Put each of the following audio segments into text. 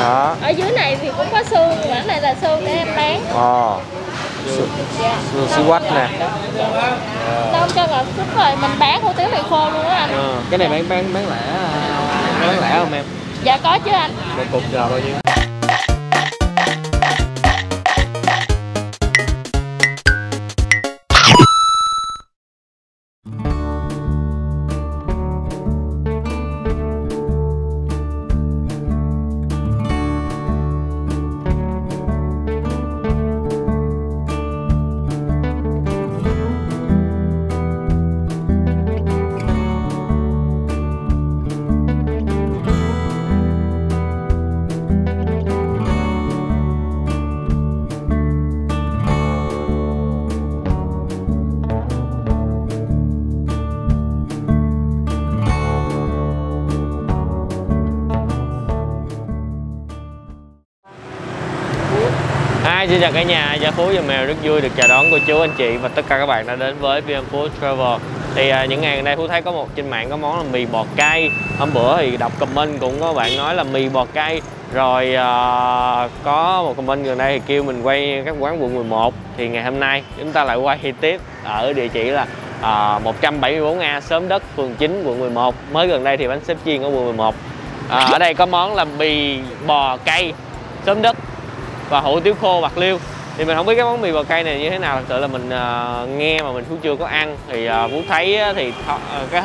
Đó. Ở dưới này thì cũng có xương, cái này là xương để em bán. Dạ. Xương xí quách nè. Đông cho ngọt chút rồi mình bán hủ tiếu mì khô luôn á anh. Cái này bán lẻ không em? Dạ có chứ anh. Một cục giờ bao nhiêu? Xin chào cả nhà, Gia Phú và Mèo rất vui được chào đón cô chú, anh chị và tất cả các bạn đã đến với VM Food Travel. Thì những ngày gần đây Phú thấy có trên mạng có món là mì bò cay. Hôm bữa thì đọc comment cũng có bạn nói là mì bò cay. Rồi có một comment gần đây thì kêu mình quay các quán quận 11. Thì ngày hôm nay chúng ta lại quay tiếp ở địa chỉ là 174A Xóm Đất, phường 9, quận 11. Mới gần đây thì bánh xếp chiên ở quận 11. Ở đây có món là mì bò cay Xóm Đất và hủ tiếu khô Bạc Liêu. Thì mình không biết cái món mì bò cay này như thế nào, thật sự là mình nghe mà mình cũng chưa có ăn. Thì Phú thấy thì cái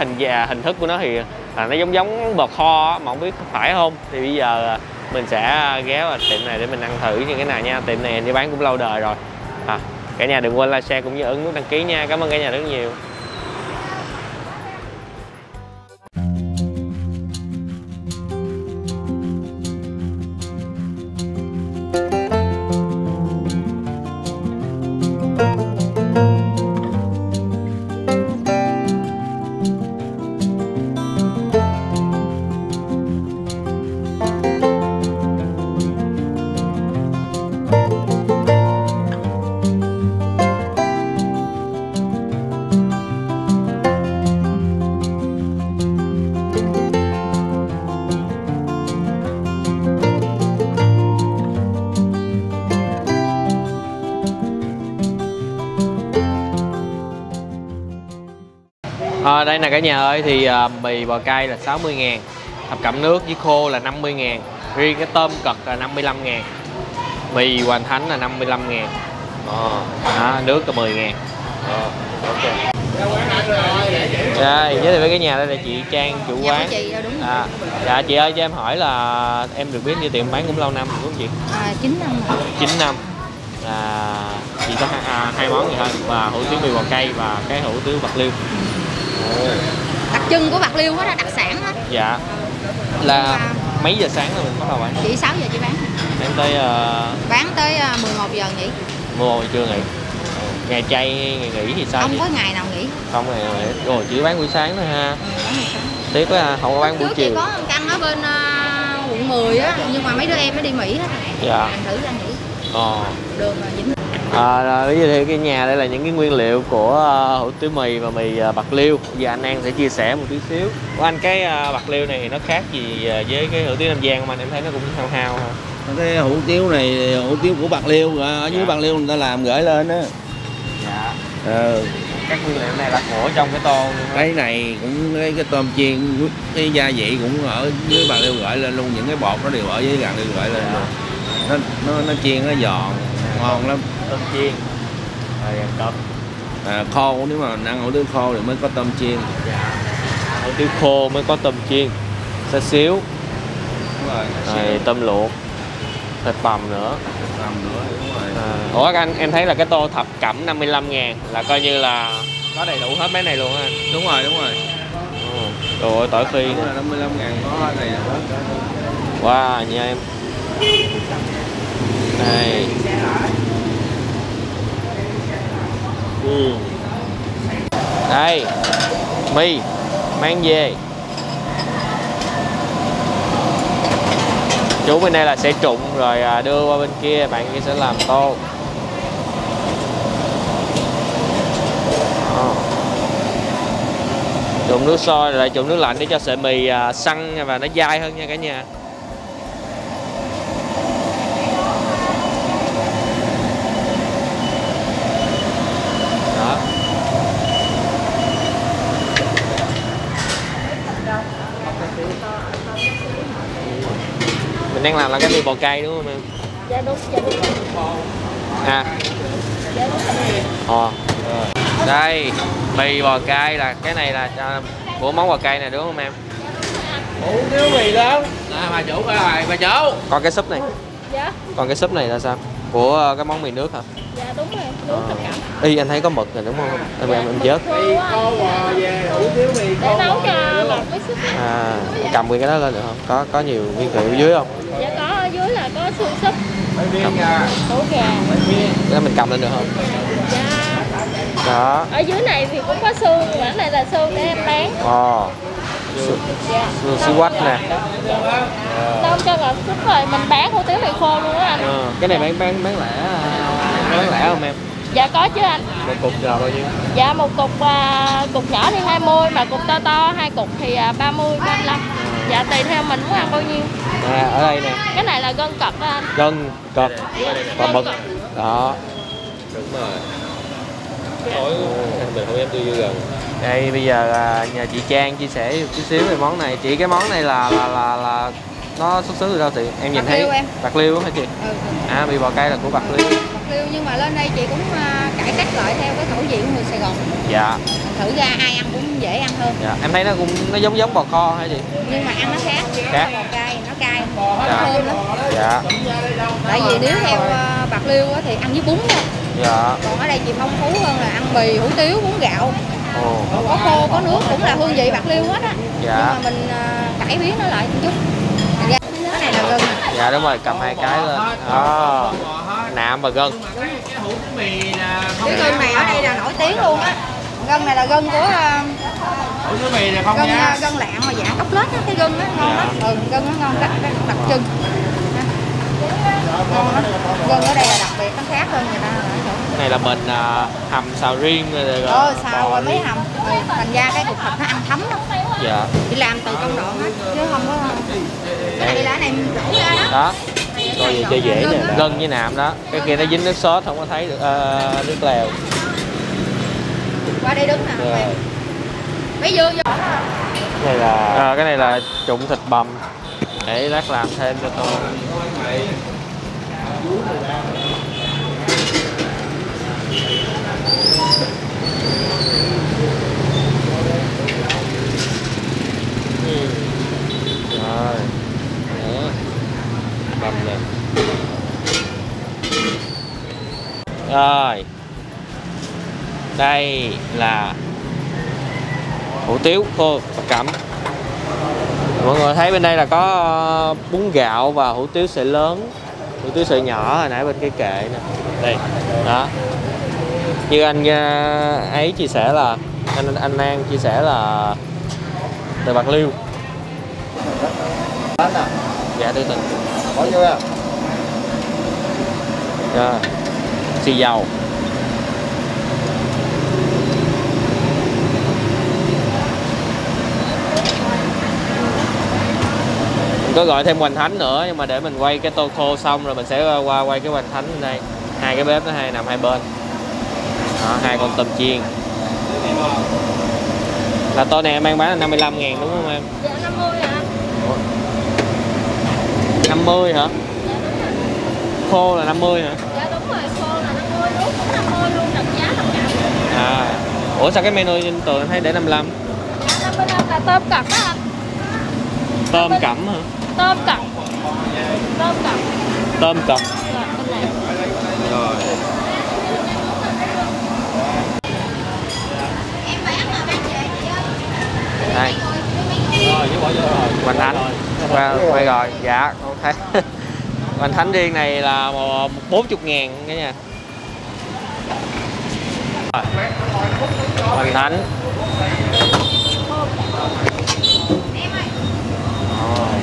hình thức của nó thì nó giống bò kho mà không biết có phải không. Thì bây giờ mình sẽ ghé vào tiệm này để mình ăn thử như thế nào nha. Tiệm này đi bán cũng lâu đời rồi. Cả nhà đừng quên like, share cũng như ấn nút đăng ký nha. Cảm ơn cả nhà rất nhiều. Đây nè cả nhà ơi, thì mì bò cay là 60.000, thập cẩm nước với khô là 50.000, riêng cái tôm cật là 55.000, mì Hoành Thánh là 55.000, nước là 10.000. Ok. Rồi, giới thiệu với cái nhà đây là chị Trang, chủ quán. Chị, đúng dạ chị ơi, cho em hỏi là em được biết như tiệm bán cũng lâu năm đúng không chị? 9 năm rồi. 9 năm. Chị có hai món gì thôi, và hủ tiếu mì bò cay và cái hủ tiếu Bạc Liêu. Đặc trưng của Bạc Liêu hết á, đặc sản hết. Dạ. Là mấy giờ sáng là mình bắt đầu bán? Chị 6 giờ chị bán. Em tới bán tới 11 giờ nghỉ. 11 giờ trưa nghỉ. Ngày chay ngày nghỉ thì sao? Không chị? Có ngày nào nghỉ. Không ngày nào nghỉ. Rồi chỉ bán buổi sáng thôi ha. Tiếc quá, không có bán buổi chiều. Trước có căn ở bên quận 10 á, nhưng mà mấy đứa em nó đi Mỹ hết rồi. Dạ. Ăn thử ra nghỉ. Đường là dính. Bây giờ thì cái nhà đây là những cái nguyên liệu của hủ tiếu mì và mì Bạc Liêu. Giờ anh An sẽ chia sẻ một tí xíu. Của anh cái Bạc Liêu này thì nó khác gì với cái hủ tiếu Nam Giang mà anh em thấy nó cũng hao hao ha. Cái hủ tiếu này hủ tiếu của Bạc Liêu, ở dưới Bạc Liêu người ta làm gửi lên á. Dạ. Các nguyên liệu này là của trong cái tô luôn. Cái này cũng cái tôm chiên, cái gia vị cũng ở dưới Bạc Liêu gửi lên luôn, những cái bột nó đều ở dưới Bạc Liêu gửi lên luôn. Nó chiên nó giòn ngon lắm. Tôm chiên rồi cơm khô, nếu mà ăn hủ tiếu khô thì mới có tôm chiên. Dạ. Hủ tiếu khô mới có tôm chiên, xá xíu. Đúng rồi tôm luộc, thịt bằm nữa. Đúng rồi. Ủa anh, em thấy là cái tô thập cẩm 55.000 là coi như là có đầy đủ hết mấy này luôn ha. Đúng rồi. Trời ơi, tỏi phi nữa. 55.000 có này hết. Wow nha em. Đây. Đây mì mang về. Chú bên đây là sẽ trụng rồi đưa qua bên kia, bạn kia sẽ làm tô. Trụng nước sôi rồi lại trụng nước lạnh để cho sợi mì săn và nó dai hơn nha cả nhà. đang làm là cái mì bò cay đúng không em? Dạ đúng, dạ đúng. À. Dạ đúng. Đây, mì bò cay là cái này là của món bò cay này đúng không em? Hủ tiếu mì lớn. Bà chủ bà chủ. Còn cái súp này. Dạ. Còn cái súp này là sao? Của cái món mì nước hả? Dạ đúng rồi, nước thập cẩm. Y anh thấy có mực rồi đúng không? Em chớt. Đi co bò về hủ tiếu mì để nấu cho lọt với súp. À, cầm nguyên cái đó lên được không? Có nhiều nguyên liệu ở dưới không? Dạ có, ở dưới là có xương súp, hủ gà. Để mình cầm lên được không? Dạ. Đó. Ở dưới này thì cũng có xương, mà cái này là xương để em bán. Dạ. Xương xí quách nè. Đông cho ngọt súp rồi, mình bán hủ tiếu mì khô luôn á anh. Cái này bán lẻ không em? Dạ có chứ anh. Một cục giờ bao nhiêu? Dạ một cục cục nhỏ thì 20, mà cục to to 2 cục thì 30, 35. Dạ tùy theo mình muốn ăn bao nhiêu. Ở đây nè. Cái này là gân cật đó anh. Gân cật và mực. Đó. Đúng rồi. Mình không dám tư dư gần. Đây bây giờ nhờ chị Trang chia sẻ chút xíu về món này. Chị cái món này là nó xuất xứ từ đâu chị? Em nhìn Bạc thấy Liêu em. Bạc Liêu hả chị? À, mì bò cay là của Bạc Liêu. Bạc Liêu, nhưng mà lên đây chị cũng cải cách lại theo cái khẩu vị của người Sài Gòn. Dạ. Thử ra ai ăn cũng dễ ăn hơn. Dạ. Em thấy nó giống bò kho hả chị? Nhưng mà ăn nó khác. Khác. Bò cay, nó cay, nó Dạ. thơm lắm. Dạ. Tại vì nếu theo Bạc Liêu thì ăn với bún thôi. Dạ. Còn ở đây chị phong phú hơn là ăn mì, hủ tiếu, bún gạo. Ồ. Có khô, có nước, cũng là hương vị Bạc Liêu hết á. Dạ. Nhưng mà mình cải biến nó lại một chút. Cái này là gân. Dạ đúng rồi, cầm 2 cái lên. Đó. Nạm và gân. Cái gân này ở đây là nổi tiếng luôn á. Gân này là gân của gân lạng mà giả cốc lết á, cái gân á ngon lắm. Gân nó ngon rất đặc trưng. Ngon lắm. Gân ở đây là đặc biệt, nó khác hơn người ta. Cái này là mình hầm xào riêng rồi. Xào rồi mới hầm. Thành ra cái cục thịt nó ăn thấm lắm. Dạ. Chị làm từ công đoạn á, chứ không có. Cái này là này rũ ra đó. Đó. Rồi vậy chơi dễ nè, gân với nạm đó. Cái kia nó dính nước sốt không có thấy được nước lèo. Qua đây đứng nè. Rồi. Mấy dưa vô. Cái này là trụng thịt bằm để lát làm thêm cho tôi. Rồi. Đó. Bằm nè. Rồi. Đây là hủ tiếu khô Bạc Cẩm. Mọi người thấy bên đây là có bún gạo và hủ tiếu sợi lớn, hủ tiếu sợi nhỏ hồi nãy bên cái kệ nè. Đây, đó. Như anh ấy chia sẻ là anh An chia sẻ là từ Bạc Liêu. Dạ tư tình. Bỏ vô à. Rồi. Xì dầu. Có gọi thêm hoành thánh nữa, nhưng mà để mình quay cái tô khô xong rồi mình sẽ qua quay cái hoành thánh bên đây. Hai cái bếp nó nằm hai bên. Đó, 2 con tôm chiên. Là tô này em đang bán là 55.000 đúng không em? Dạ 50 ạ. 50 hả? Khô là 50 hả? Dạ đúng rồi, khô là 50, nước cũng 50 luôn, đồng giá đồng cảm. À. Ủa sao cái menu trên tường em thấy để 55? Dạ 55 là tôm cặp đó anh. Tôm cẩm hả? Tôm cặp. Tôm cặp. Tôm cặp. Dạ, bên này. Rồi. Đây. Hoành thánh. Quay rồi. Dạ, ok. Hoành thánh riêng này là 40.000 cái nha. Hoành thánh.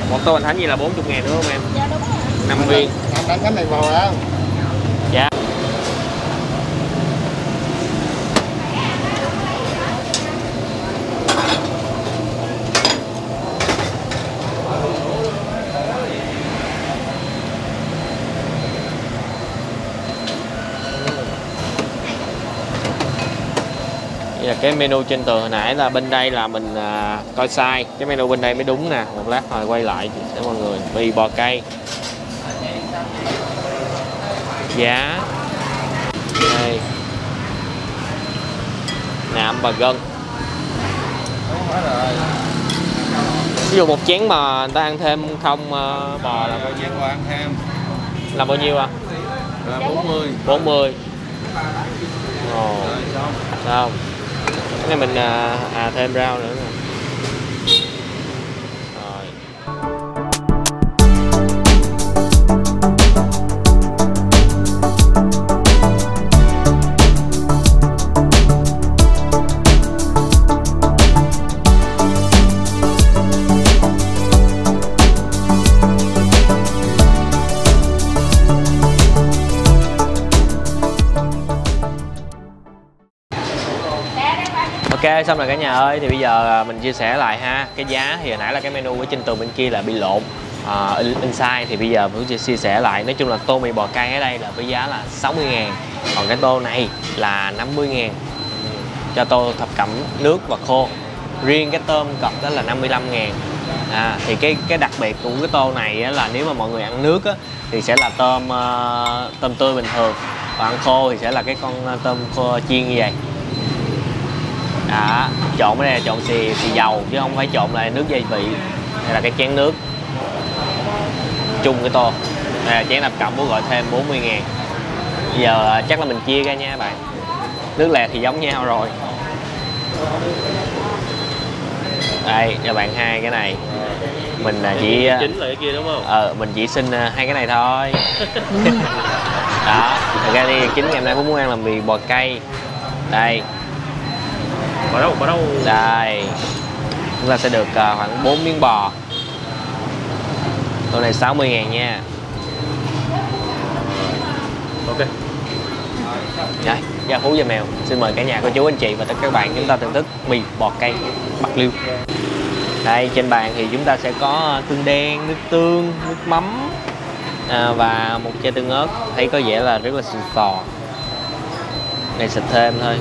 Một tô hoành thánh gì là 40.000 đúng không em? Dạ đúng rồi. 5 viên. Cái này vào á. Dạ. Đây là cái menu trên tường hồi nãy là bên đây là mình coi sai, cái menu bên đây mới đúng nè. Một lát hồi quay lại để mọi người. Mì bò cay Giá đây, nạm và gân. Ví dụ một chén mà người ta ăn thêm không bò là Chén bò ăn thêm là bao nhiêu ạ? là 40. 40. Ồ. Rồi xong. Không. Cái này mình thêm rau nữa nè. Rồi. Ok, xong rồi cả nhà ơi, thì bây giờ mình chia sẻ lại ha. Cái giá thì hồi nãy là cái menu ở trên tường bên kia là bị lộn, in sai, thì bây giờ mình chia sẻ lại. Nói chung là tô mì bò cay ở đây là với giá là 60.000, còn cái tô này là 50.000 cho tô thập cẩm nước và khô. Riêng cái tôm cọp đó là 55.000. Thì cái đặc biệt của cái tô này á, là nếu mà mọi người ăn nước á, thì sẽ là tôm tươi bình thường, còn ăn khô thì sẽ là cái con tôm khô chiên như vậy. Đó, trộn cái này là trộn xì dầu chứ không phải trộn lại nước gia vị. Đây là cái chén nước chung cái tô. Đây là chén thập cẩm của gọi thêm 40.000. Bây giờ chắc là mình chia ra nha các bạn. Nước lèo thì giống nhau rồi. Đây cho bạn hai cái này. Mình chỉ chính là cái kia đúng không? mình chỉ xin hai cái này thôi. Đó, thật ra đi chính ngày hôm nay cũng muốn ăn là mì bò cay. Đây. Bỏ đâu? Đây. Chúng ta sẽ được khoảng 4 miếng bò. Tô này 60.000 nha. Ok. Rồi, Gia Phú Gia Mèo xin mời cả nhà cô chú anh chị và tất cả các bạn chúng ta thưởng thức mì bò cay Bạc Liêu. Đây trên bàn thì chúng ta sẽ có tương đen, nước tương, nước mắm và một chai tương ớt. Thấy có vẻ là rất là xịn sò. Này xịt thêm thôi.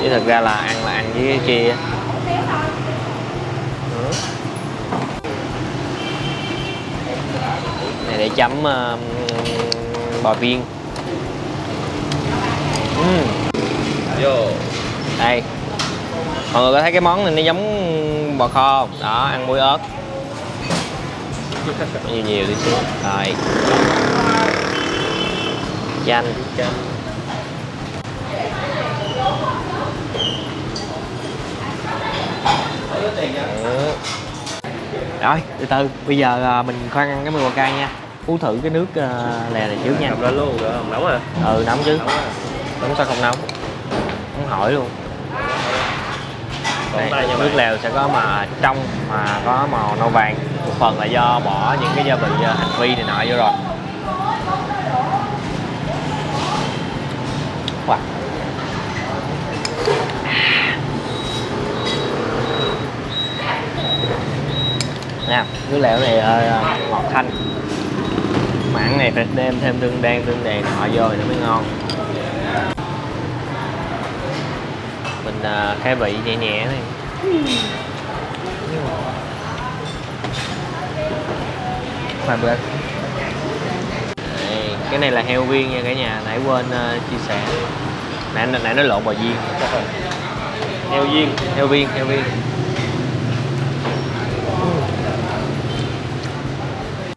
Chứ thật ra là ăn với cái kia. Này để chấm bò viên. Vô. Đây. Mọi người có thấy cái món này nó giống bò kho không? Đó, ăn muối ớt. Nhiều tí xíu. Rồi. Chanh. Rồi, từ từ. Bây giờ mình khoan ăn cái mì bò cay nha. Uống thử cái nước lè này trước nha. Cầm lên luôn được không? Nóng à? Ừ, nóng chứ. Nóng sao không nóng? Không hỏi luôn. Đây, nước lèo sẽ có mà trong mà có màu nâu vàng. Một phần là do bỏ những cái gia vị hành phi này nọ vô rồi. Wow. Nè, nước lèo này ngọt thanh. Mặn này phải đem thêm tương đen nọ vô thì nó mới ngon. Mình khai vị nhẹ nhẹ này. Khoai bơ. Cái này là heo viên nha cả nhà, nãy quên chia sẻ. Nãy nó lộn bò viên. Heo viên.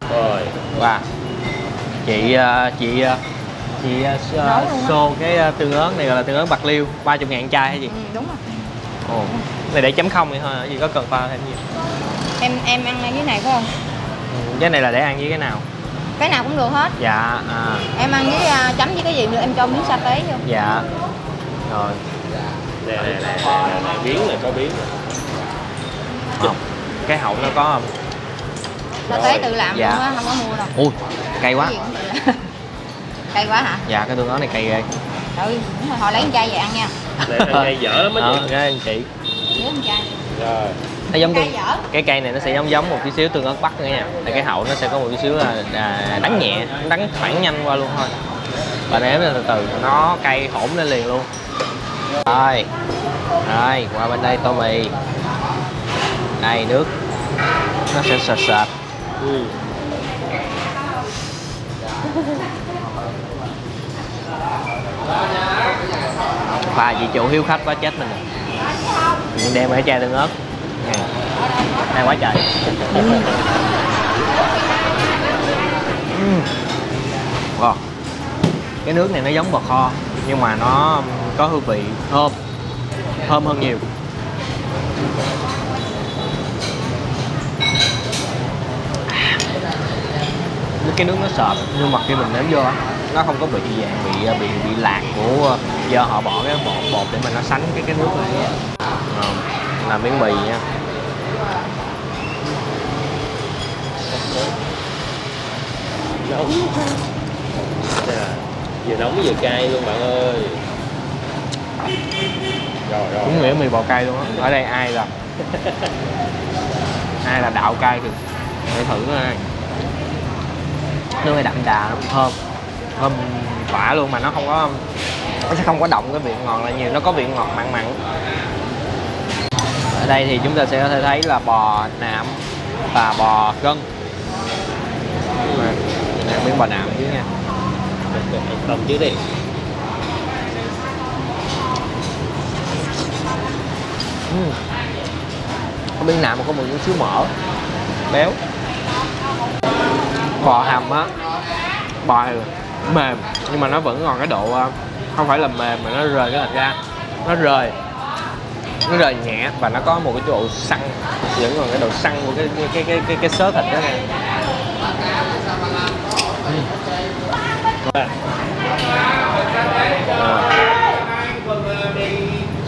Rồi. Wow. Chị xô cái tương ớt này gọi là tương ớt Bạc Liêu 30.000 chai hay gì? Đúng rồi. Ồ. Này để chấm không vậy thôi, gì có cần pha thêm gì? Em ăn cái này phải không? Cái này là để ăn với cái nào? Cái nào cũng được hết. Dạ. Em ăn với chấm với cái gì nữa em cho miếng sa tế vô. Dạ. Rồi. Nè, biến này có biến này. Không. Cái hậu nó có không? Sa tế tự làm dạ. luôn á, không có mua đâu. Ui, cay quá. Cay quá hả? Dạ, cái tương ớt này cay ghê. Trời, họ lấy chai về ăn nha. Này cây dở lắm á chị. Cái anh chị. Nhớ chai. Rồi. Nó giống Cay dở. cái cây này nó sẽ giống một tí xíu tương ớt Bắc nữa nha. Thì cái hậu nó sẽ có một tí xíu là đắng nhẹ, đắng thoảng nhanh qua luôn thôi. Và nếm từ từ nó cay hỗn lên liền luôn. Rồi. Rồi, qua bên đây tô mì. Đây nước. Nó sẽ sệt. Và chị chủ hiếu khách quá chết mình rồi. Mình đem cái chai tương ớt này quá trời. Wow. Cái nước này nó giống bò kho nhưng mà nó có hương vị thơm hơn nhiều. Cái nước nó sợp nhưng mà khi mình nếm vô nó không có bị dạng bị lạc của do họ bỏ cái bột để mà nó sánh cái nước này. Làm miếng mì nha. Nóng. Vừa nóng vừa cay luôn bạn ơi. Rồi. Đúng nghĩa mì bò cay luôn á. Ở đây ai là đạo cay thì để thử coi. Nước này đậm đà thơm phả luôn mà nó sẽ không có động cái vị ngọt lại nhiều, nó có vị ngọt mặn. Ở đây thì chúng ta sẽ có thể thấy là bò nạm và bò gân. Miếng bò nạm chứ nha. Cầm chứ đi. Có miếng nạm mà có một chút xíu mỡ béo. Bò hầm á, bò mềm nhưng mà nó vẫn còn cái độ không phải là mềm mà nó rời cái thịt ra, nó rời nhẹ và nó có một cái độ săn, vẫn còn cái độ săn của cái xớ thịt đó này.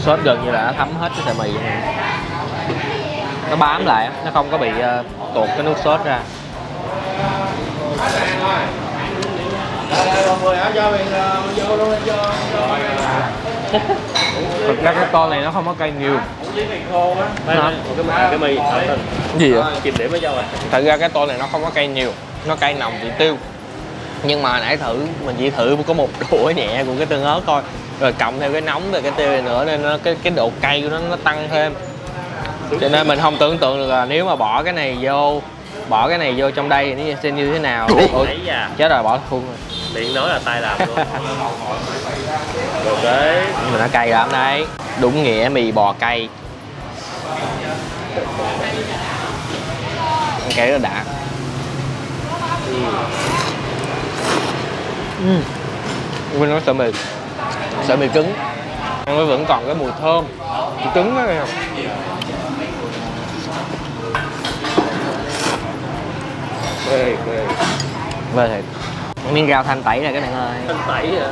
Sốt gần như là nó thấm hết cái sợi mì này. Nó bám lại, nó không có bị tuột cái nước sốt ra. Thực ra cái con này nó không có cay nhiều. Cái mì Gì vậy? kìm điểm ở đâu rồi? Thật ra cái tô này nó không có cay nhiều, nó cay nồng vị tiêu. Nhưng mà nãy mình chỉ thử có một đũa nhẹ của cái tương ớt thôi, rồi cộng theo cái nóng về cái tiêu này nữa nên nó cái độ cay của nó tăng thêm. Cho nên mình không tưởng tượng được là nếu mà bỏ cái này vô trong đây thì nó sẽ như thế nào. Ôi, chết rồi, bỏ khuôn rồi. Tiện nói là tay làm luôn. Được đấy. Nhưng mà nó cay lắm đấy. Đúng nghĩa mì bò cay. Cay rất là đã. Quên nói sợi mì cứng ăn nó vẫn còn cái mùi thơm cứng đó kìa. Về thiệt. Miếng rau thanh tẩy này các bạn ơi. Thanh tẩy hả?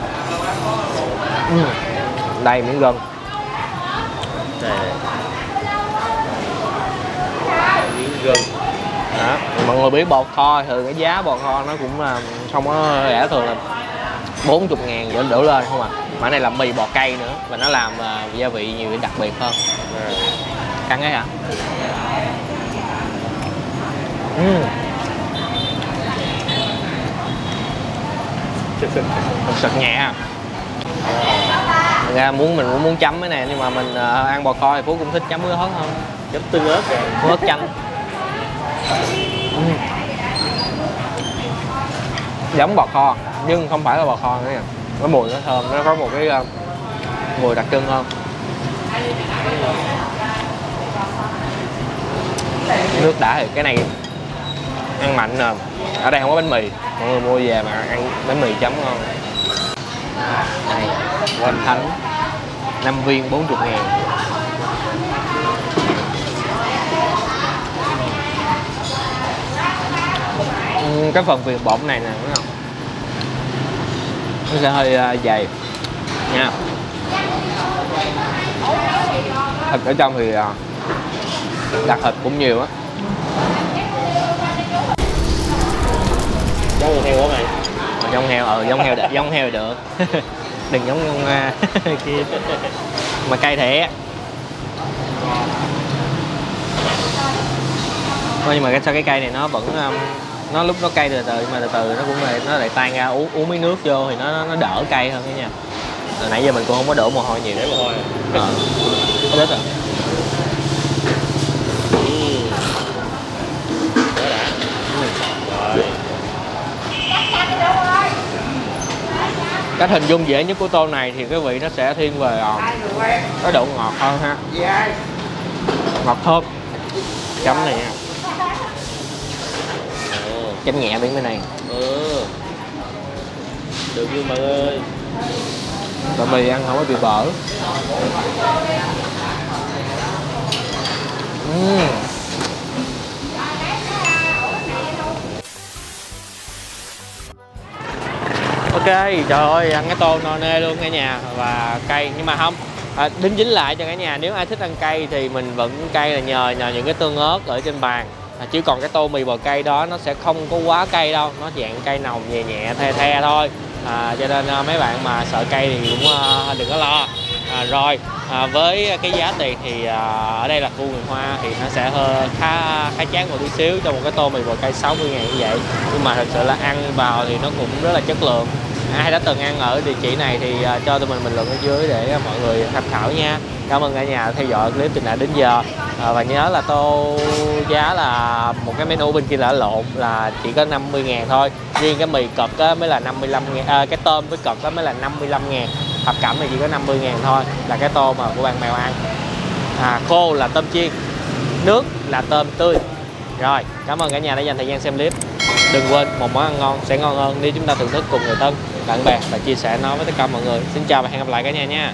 Đây miếng gân. Đây. Miếng gân. Đó. Mọi người biết bò kho thường cái giá bò kho nó cũng là không có rẻ, thường là 40.000 đổ lên không à. Mà này là mì bò cay nữa và nó làm gia vị nhiều đặc biệt hơn. Cắn ấy hả? Sực nhẹ. Thật ra mình muốn chấm cái này nhưng mà mình ăn bò kho thì Phú cũng thích chấm với ớt hơn. Chấm tương ớt rồi. Ớt chanh. Giống bò kho nhưng không phải là bò kho nữa nha. Cái mùi nó thơm, nó có một cái mùi đặc trưng hơn. Nước đã thì cái này ăn mạnh nè. Ở đây không có bánh mì, mọi người mua về mà ăn bánh mì chấm ngon. Đây, Hoành Thánh 5 viên 40.000. Cái phần viền bột này nè, đúng không? Nó sẽ hơi dày nha. Thịt ở trong thì đặc thịt cũng nhiều á. Giống con heo quá mày. Giống heo được. Đừng giống con kia. Mà cay thẻ. Thôi nhưng mà sao cái cây này nó vẫn nó lúc nó cay từ từ nhưng mà từ từ nó lại tan ra, uống miếng nước vô thì nó đỡ cay hơn đó nha. Rồi nãy giờ mình cũng không có đổ mồ hôi nhiều. Để mồ hôi. Hết rồi. Rồi. Cách hình dung dễ nhất của tô này thì cái vị nó sẽ thiên về có độ ngọt hơn ha, ngọt thơm. Chấm này nha, chấm nhẹ bên bên này. Được luôn bạn ơi. Tại mì ăn không có bị bở. Ok, trời ơi, ăn cái tô no nê luôn cả nhà và cay, nhưng mà không đính chính lại cho cả nhà, nếu ai thích ăn cay thì mình vẫn cay là nhờ những cái tương ớt ở trên bàn, chứ còn cái tô mì bò cay đó nó sẽ không có quá cay đâu, nó dạng cay nồng nhẹ nhẹ the the thôi, cho nên mấy bạn mà sợ cay thì cũng đừng có lo. Rồi với cái giá tiền thì ở đây là khu Vườn Hoa thì nó sẽ hơi khá chán một tí xíu cho một cái tô mì bò cay 60.000 như vậy, nhưng mà thật sự là ăn vào thì nó cũng rất là chất lượng. Ai đã từng ăn ở địa chỉ này thì cho tụi mình bình luận ở dưới để mọi người tham khảo nha. Cảm ơn cả nhà theo dõi clip từ nãy đến giờ, và nhớ là tô giá là một cái menu bên kia là lộn, là chỉ có 50.000 thôi, riêng cái mì cọp đó mới là 55.000, cái tôm với cọp đó mới là 55.000, thập cẩm thì chỉ có 50.000 thôi, là cái tô mà của bạn mèo ăn. Khô là tôm chiên, nước là tôm tươi. Rồi, cảm ơn cả nhà đã dành thời gian xem clip. Đừng quên một món ăn ngon sẽ ngon hơn nếu chúng ta thưởng thức cùng người thân, bạn bè và chia sẻ nó với tất cả mọi người. Xin chào và hẹn gặp lại cả nhà nha.